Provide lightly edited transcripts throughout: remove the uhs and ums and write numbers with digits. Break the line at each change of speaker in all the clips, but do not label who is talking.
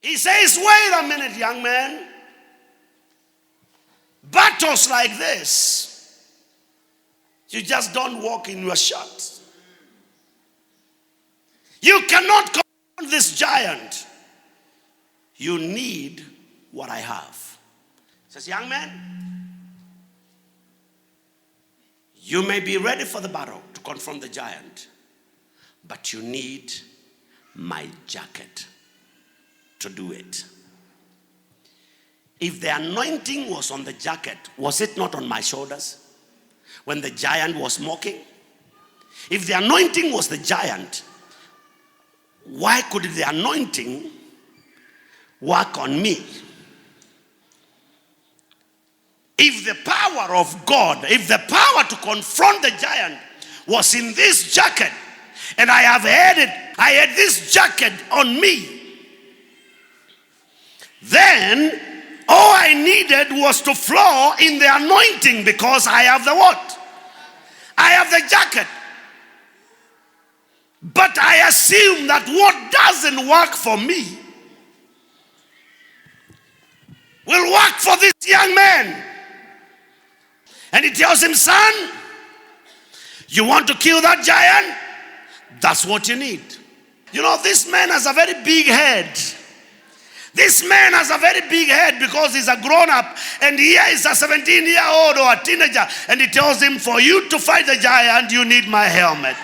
He says, wait a minute, young man. Battles like this, you just don't walk in your shirt. You cannot confront this giant. You need what I have. He says, young man, you may be ready for the battle to confront the giant, but you need my jacket to do it. If the anointing was on the jacket, was it not on my shoulders when the giant was mocking? If the anointing was the giant, why could the anointing work on me? If the power of God, if the power to confront the giant was in this jacket, and I had this jacket on me, then all I needed was to flow in the anointing, because I have the what? I have the jacket. But I assume that what doesn't work for me will work for this young man. And he tells him, son, you want to kill that giant? That's what you need. You know, this man has a very big head. This man has a very big head because he's a grown-up, and here is a 17-year-old or a teenager, and he tells him, for you to fight the giant, you need my helmet.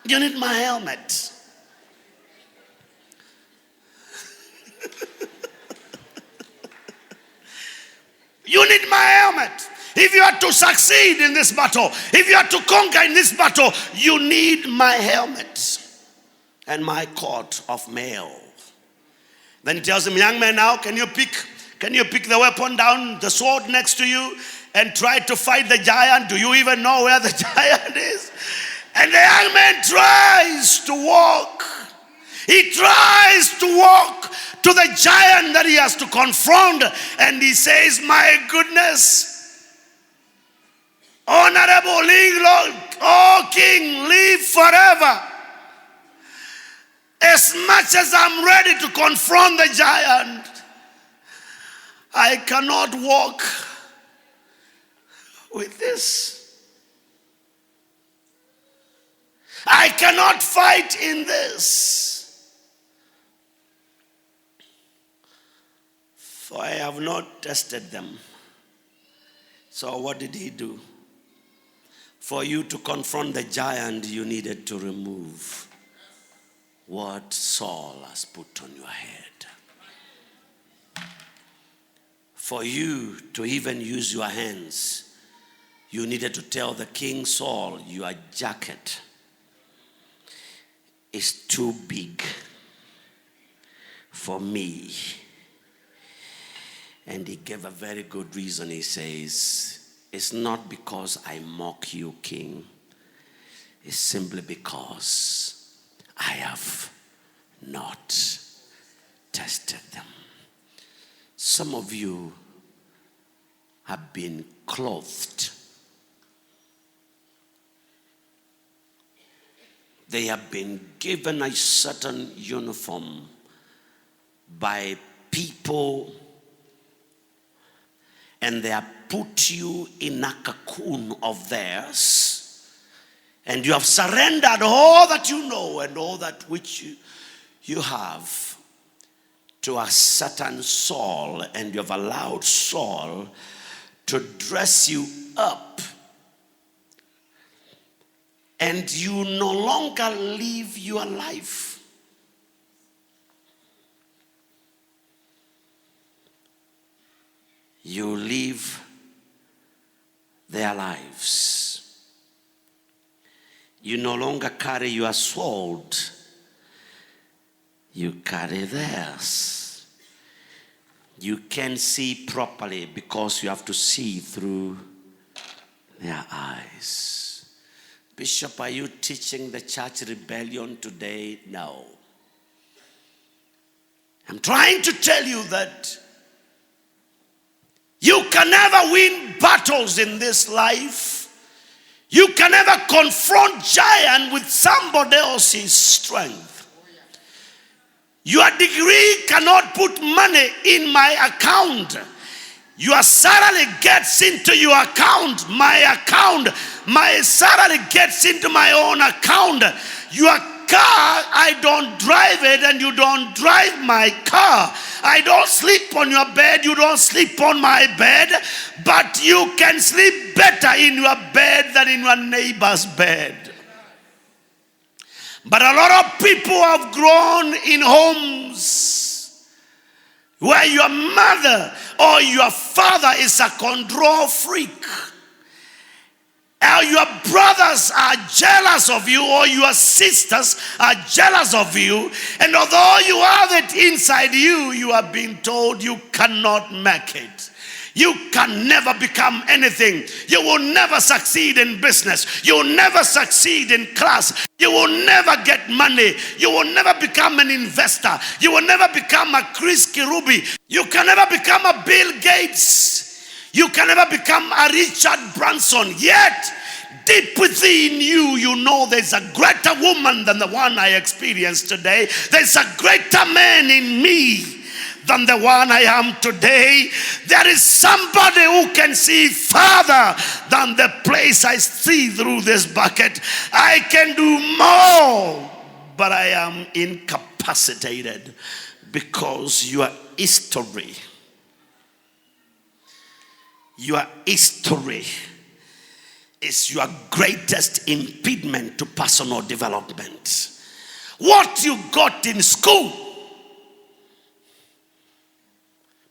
You need my helmet. You need my helmet. If you are to succeed in this battle, if you are to conquer in this battle, you need my helmet and my coat of mail. Then he tells him, young man, now can you pick the weapon down, the sword next to you, and try to fight the giant? Do you even know where the giant is? And the young man tries to walk. He tries to walk to the giant that he has to confront, and he says, my goodness, honorable Lord, oh King, live forever. As much as I'm ready to confront the giant, I cannot walk with this. I cannot fight in this. For I have not tested them. So what did he do? For you to confront the giant, you needed to remove what Saul has put on your head. For you to even use your hands, you needed to tell the king, Saul, your jacket is too big for me. And he gave a very good reason. He says, it's not because I mock you, king. It's simply because I have not tested them. Some of you have been clothed. They have been given a certain uniform by people, and they have put you in a cocoon of theirs. And you have surrendered all that you know and all that which you have to a certain Saul, and you have allowed Saul to dress you up. And you no longer live your life. You live their lives. You no longer carry your sword. You carry theirs. You can't see properly because you have to see through their eyes. Bishop, are you teaching the church rebellion today? No. I'm trying to tell you that you can never win battles in this life. You can never confront giant with somebody else's strength. Your degree cannot put money in my account. Your salary gets into your account. My salary gets into my own account. Your car, I don't drive it and you don't drive my car. I don't sleep on your bed, you don't sleep on my bed, but you can sleep better in your bed than in your neighbor's bed. But a lot of people have grown in homes where your mother or your father is a control freak. Or your brothers are jealous of you, or your sisters are jealous of you. And although you have it inside you, you are being told you cannot make it. You can never become anything. You will never succeed in business. You will never succeed in class. You will never get money. You will never become an investor. You will never become a Chris Kirubi. You can never become a Bill Gates. You can never become a Richard Branson. Yet, deep within you, you know there's a greater woman than the one I experienced today. There's a greater man in me than the one I am today. There is somebody who can see farther than the place I see through this bucket. I can do more, but I am incapacitated because your history is your greatest impediment to personal development. What you got in school,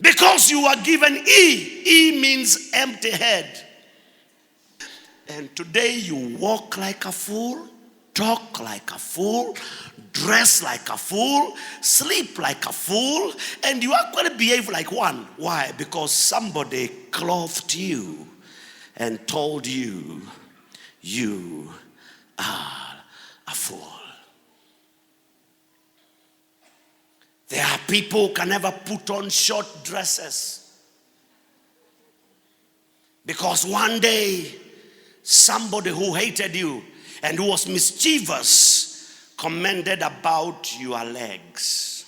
because you are given E means empty head. And today you walk like a fool, talk like a fool, dress like a fool, sleep like a fool, and you actually behave like one. Why? Because somebody clothed you and told you, you are a fool. There are people who can never put on short dresses because one day somebody who hated you and who was mischievous commented about your legs.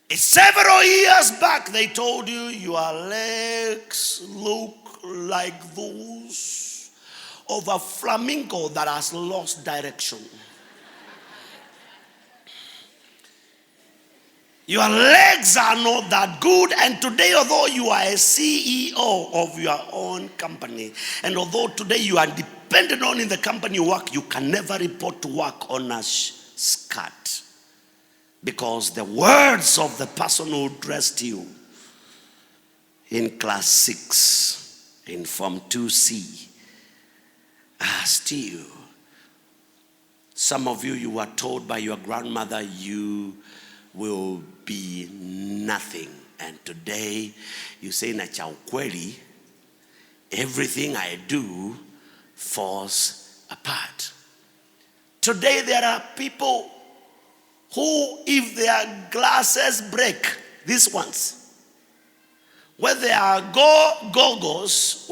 Several years back, they told you your legs look like those of a flamingo that has lost direction. Your legs are not that good, and today, although you are a CEO of your own company, and although today you are dependent on in the company you work, you can never report to work on a skirt. Because the words of the person who dressed you in class 6, in Form 2C, are still. Some of you were told by your grandmother you will be nothing. And today you say, na cha ukweli, everything I do falls apart. Today there are people who, if their glasses break, these ones, whether they are go-goggles,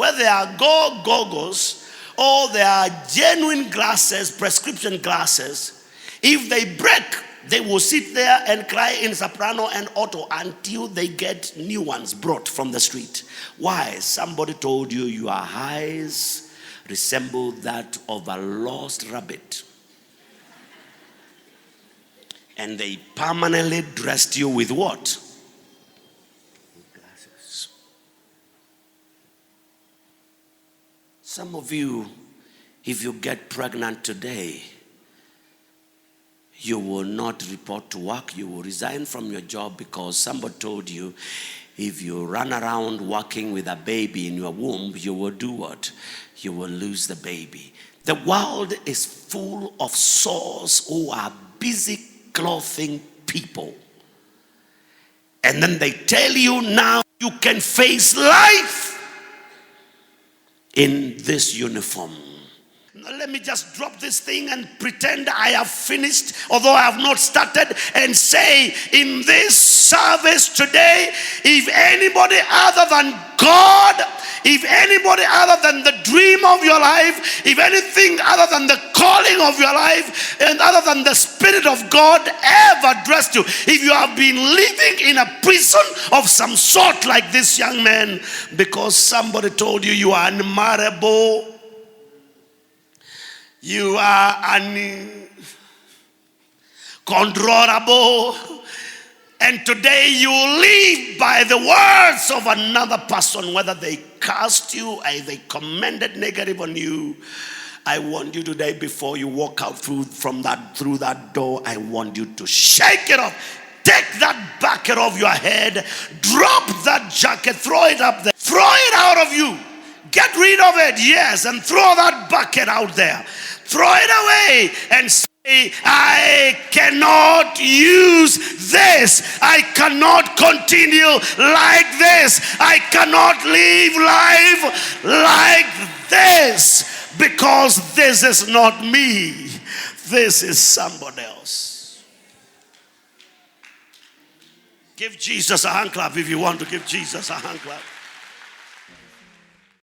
or they are genuine glasses, prescription glasses, if they break, they will sit there and cry in soprano and alto until they get new ones brought from the street. Why? Somebody told you your eyes resemble that of a lost rabbit. And they permanently dressed you with what? Glasses. Some of you, if you get pregnant today, you will not report to work. You will resign from your job because somebody told you if you run around working with a baby in your womb, you will do what? You will lose the baby. The world is full of souls who are busy clothing people. And then they tell you now you can face life in this uniform. let me just drop this thing and pretend I have finished, although I have not started, and say in this service today, if anybody other than God, if anybody other than the dream of your life, if anything other than the calling of your life, and other than the Spirit of God ever dressed you, if you have been living in a prison of some sort like this young man, because somebody told you you are unmarriable, you are uncontrollable, and today you live by the words of another person, whether they cast you or they commented negative on you. I want you today, before you walk out through that door, I want you to shake it off. Take that bucket off your head, drop that jacket, throw it up there, throw it out of you. Get rid of it, yes, and throw that bucket out there. Throw it away and say, I cannot use this. I cannot continue like this. I cannot live life like this, because this is not me. This is somebody else. Give Jesus a hand clap if you want to give Jesus a hand clap.